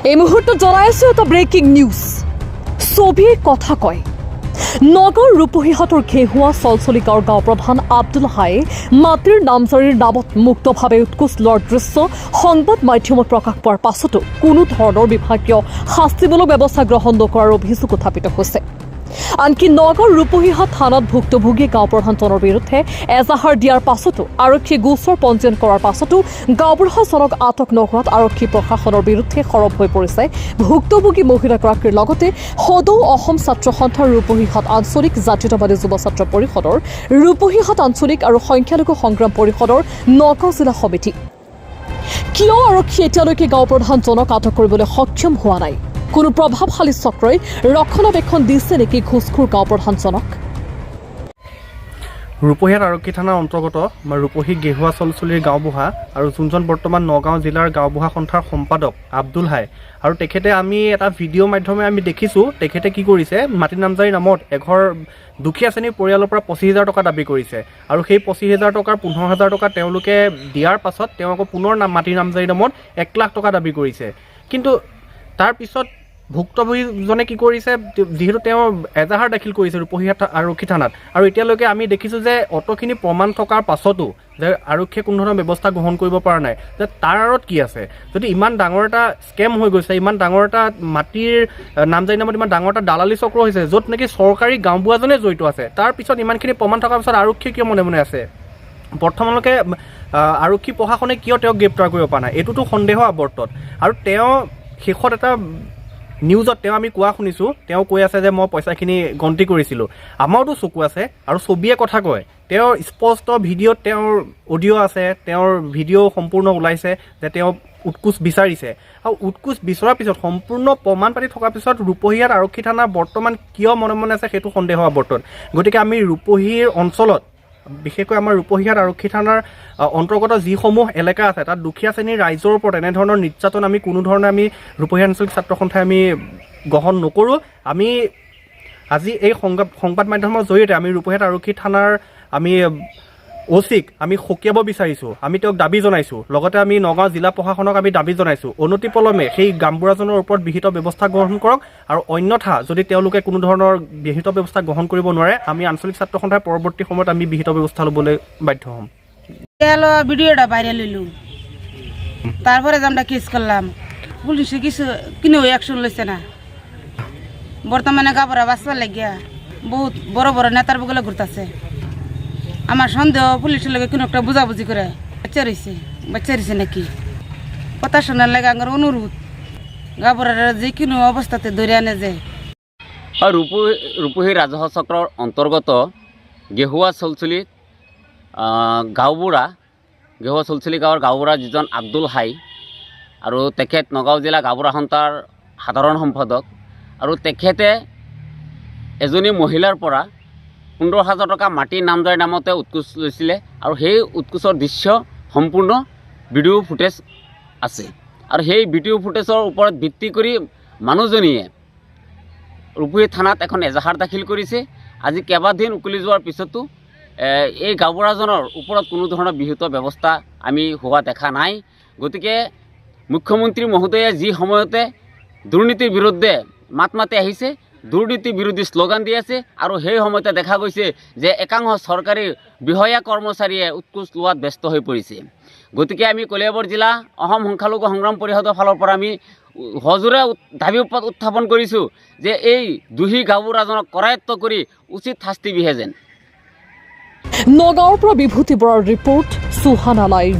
এই মুহূৰ্তত জনাইছো এটা ব্ৰেকিং নিউজ। ছবিৰ কথা কয় নগাঁৱৰ ৰূপহীহাটৰ ঘেহুৱা চলচলি গাঁৱৰ গাঁও প্ৰধান আব্দুল হাই মাটিৰ নামজাৰিৰ নামত মুক্তভাৱে উৎকোচ লোৱাৰ দৃশ্য সংবাদ মাধ্যমত প্ৰকাশ পোৱাৰ পাছতো কোনো ধৰণৰ বিভাগীয় শাস্তিমূলক ব্যৱস্থা গ্ৰহণ নকৰাৰ অভিযোগ উত্থাপিত হৈছে। আনকি নগাঁৱৰ ৰূপহীহাট থানাত ভুক্তভোগী গাঁও প্ৰধানজনৰ বিৰুদ্ধে এজাহাৰ দিয়াৰ পাছতো আৰক্ষীয়ে গোচৰ পঞ্জীয়ন কৰাৰ পাছতো গাঁওবুঢ়াজনক আটক নকৰাত আৰক্ষী প্ৰশাসনৰ বিৰুদ্ধে সৰব হৈ পৰিছে ভুক্তভোগী মহিলাগৰাকীৰ লগতে সদৌ অসম ছাত্ৰ সন্থাৰ ৰূপহীহাট আঞ্চলিক জাতীয়তাবাদী যুৱ ছাত্ৰ পৰিষদৰ ৰূপহীহাট আঞ্চলিক আৰু সংখ্যালঘু সংগ্ৰাম পৰিষদৰ নগাঁও জিলা সমিতি। কিয় আৰক্ষীয়ে এতিয়ালৈকে গাঁও প্ৰধানজনক আটক কৰিবলৈ সক্ষম হোৱা নাই? কোনো প্ৰভাৱশালী চক্ৰই ৰক্ষণাবেক্ষণ দিছে নেকি ঘোষখোৰ গাঁও প্ৰধানজনক? ৰূপহীহাট আৰক্ষী থানাৰ অন্তৰ্গত ৰূপহী গেহুৱা চলচলিৰ গাঁওবুঢ়া আৰু যোনজন বৰ্তমান নগাঁও জিলাৰ গাঁওবুঢ়া সন্থাৰ সম্পাদক আব্দুল হাই, আৰু তেখেতে আমি এটা ভিডিঅ' মাধ্যমে আমি দেখিছোঁ তেখেতে কি কৰিছে, মাটি নামজাৰি নামত এঘৰ দুখীয়া শ্ৰেণীৰ পৰিয়ালৰ পৰা 25,000 টকা দাবী কৰিছে আৰু সেই 25,000 টকাৰ 15,000 টকা তেওঁলোকে দিয়াৰ পাছত তেওঁ আকৌ পুনৰ মাটি নামজাৰি নামত 1 লাখ টকা দাবী কৰিছে। কিন্তু তাৰ পিছত ভুক্তভোগীজনে কি কৰিছে, যিহেতু তেওঁ এজাহাৰ দাখিল কৰিছে ৰূপহীহাট আৰক্ষী থানাত, আৰু এতিয়ালৈকে আমি দেখিছোঁ যে অতখিনি প্ৰমাণ থকাৰ পাছতো যে আৰক্ষীয়ে কোনো ধৰণৰ ব্যৱস্থা গ্ৰহণ কৰিব পৰা নাই। যে তাৰ আঁৰত কি আছে? যদি ইমান ডাঙৰ এটা স্কেম হৈ গৈছে, ইমান ডাঙৰ এটা মাটিৰ নামজাৰি নামত ইমান ডাঙৰ এটা দালালি চক্ৰ হৈছে য'ত নেকি চৰকাৰী গাঁওবুঢ়াজনে জড়িত আছে, তাৰ পিছত ইমানখিনি প্ৰমাণ থকাৰ পিছত আৰক্ষীয়ে কিয় মনে মনে আছে? বৰ্তমানলৈকে আৰক্ষী প্ৰশাসনে কিয় তেওঁক গ্ৰেপ্তাৰ কৰিব পৰা নাই? এইটোতো সন্দেহ আৱৰ্তত। আৰু তেওঁ শেষত এটা নিউজত আমি কোৱা শুনিছোঁ, তেওঁ কৈ আছে যে মই পইচাখিনি গন্তি কৰিছিলোঁ। আমাৰতো চকু আছে আৰু ছবিয়ে কথা কয়। তেওঁৰ স্পষ্ট ভিডিঅ'ত তেওঁৰ অডিঅ' আছে, তেওঁৰ ভিডিঅ' সম্পূৰ্ণ ওলাইছে যে তেওঁ উৎকোচ বিচাৰিছে, আৰু উৎকোচ বিচৰাৰ পিছত সম্পূৰ্ণ প্ৰমাণ পাতি থকাৰ পিছত ৰূপহীহাট আৰক্ষী থানা বৰ্তমান কিয় মনে মনে আছে সেইটো সন্দেহ আৱৰ্তত। গতিকে আমি ৰূপহীৰ অঞ্চলত, বিশেষকৈ আমাৰ ৰূপহীহাট আৰক্ষী থানাৰ অন্তৰ্গত যিসমূহ এলেকা আছে তাত দুখীয়া শ্ৰেণীৰ ৰাইজৰ ওপৰত এনেধৰণৰ নিৰ্যাতন আমি কোনো ধৰণে আমি ৰূপহী আঞ্চলিক ছাত্ৰ সন্থাই আমি গ্ৰহণ নকৰোঁ। আমি আজি এই সংবাদ মাধ্যমৰ জৰিয়তে আমি ৰূপহীহাট আৰক্ষী থানাৰ আমি অ'চিক আমি সকীয়াব বিচাৰিছোঁ, আমি তেওঁক দাবী জনাইছোঁ। লগতে আমি নগাঁও জিলা প্ৰশাসনক আমি দাবী জনাইছোঁ অনতিপলমে সেই গাঁওবুঢ়াজনৰ ওপৰত বিহিত ব্যৱস্থা গ্ৰহণ কৰক, আৰু অন্যথা যদি তেওঁলোকে কোনো ধৰণৰ বিহিত ব্যৱস্থা গ্ৰহণ কৰিব নোৱাৰে আমি আঞ্চলিক ছাত্ৰ সন্থাই পৰৱৰ্তী সময়ত আমি বিহিত ব্যৱস্থা ল'বলৈ বাধ্য হ'ম। ভিডিওটা ভাইরাল হইল, তারপরে আমরা কেস করলাম, পুলিশে কিছু কিনে অ্যাকশন লইছে না। বর্তমানে কাপড়া বাঁচবার লাগিয়া বহুত বড় বড় নেতার বগলে ঘুরতেছে। আমার সন্দেহ পুলিশের লগে কোনো একটা বুঝাবুঝি করে বাচ্চা রয়েছে নাকি। কথা শোনার লাগে আমার অনুরোধ, গাবরার যে কোনো অবস্থাতে ধরে আনে যায়। ৰূপহী ৰাজহ চক্ৰৰ অন্তৰ্গত গেহুৱা চলচলি গেহুৱা চলচলি গাঁৱৰ গাঁওবুঢ়া যিজন আব্দুল হাই, আৰু তেখেত নগাঁও জিলা গাঁওবুঢ়া সন্থাৰ সাধাৰণ সম্পাদক, আৰু তেখেতে এজনী মহিলাৰ পৰা 15,000 টকা মাটি নামজাৰি নামতে উৎকোচ লৈছিলে, আৰু সেই উৎকোচৰ দৃশ্য সম্পূৰ্ণ ভিডিঅ' ফুটেজ আছে। আৰু সেই ভিডিঅ' ফুটেজৰ ওপৰত ভিত্তি কৰি মানুহজনীয়ে ৰূপহী থানাত এখন এজাহাৰ দাখিল কৰিছে। আজি কেইবাদিন উকলি যোৱাৰ পিছতো এই গাঁওবুঢ়াজনৰ ওপৰত কোনো ধৰণৰ বিহিত ব্যৱস্থা আমি হোৱা দেখা নাই। গতিকে মুখ্যমন্ত্ৰী মহোদয়ে যি সময়তে দুৰ্নীতিৰ বিৰুদ্ধে মাত মাতি আহিছে, দুৰ্নীতি বিৰোধী শ্লোগান দি আছে, আৰু সেই সময়তে দেখা গৈছে যে একাংশ চৰকাৰী বিষয়া কৰ্মচাৰীয়ে উৎকোচ লোৱাত ব্যস্ত হৈ পৰিছে। গতিকে আমি কলিয়াবৰ জিলা অসম সংখ্যালঘু সংগ্ৰাম পৰিষদৰ ফালৰ পৰা আমি সজোৰে দাবী উত্থাপন কৰিছোঁ যে এই দোষী গাঁওবুঢ়াজনক কৰায়ত্ব কৰি উচিত শাস্তি বিহে যেন। নগাঁৱৰ পৰা বিভূতি বৰাৰ ৰিপৰ্ট, সুহানা লাইভ।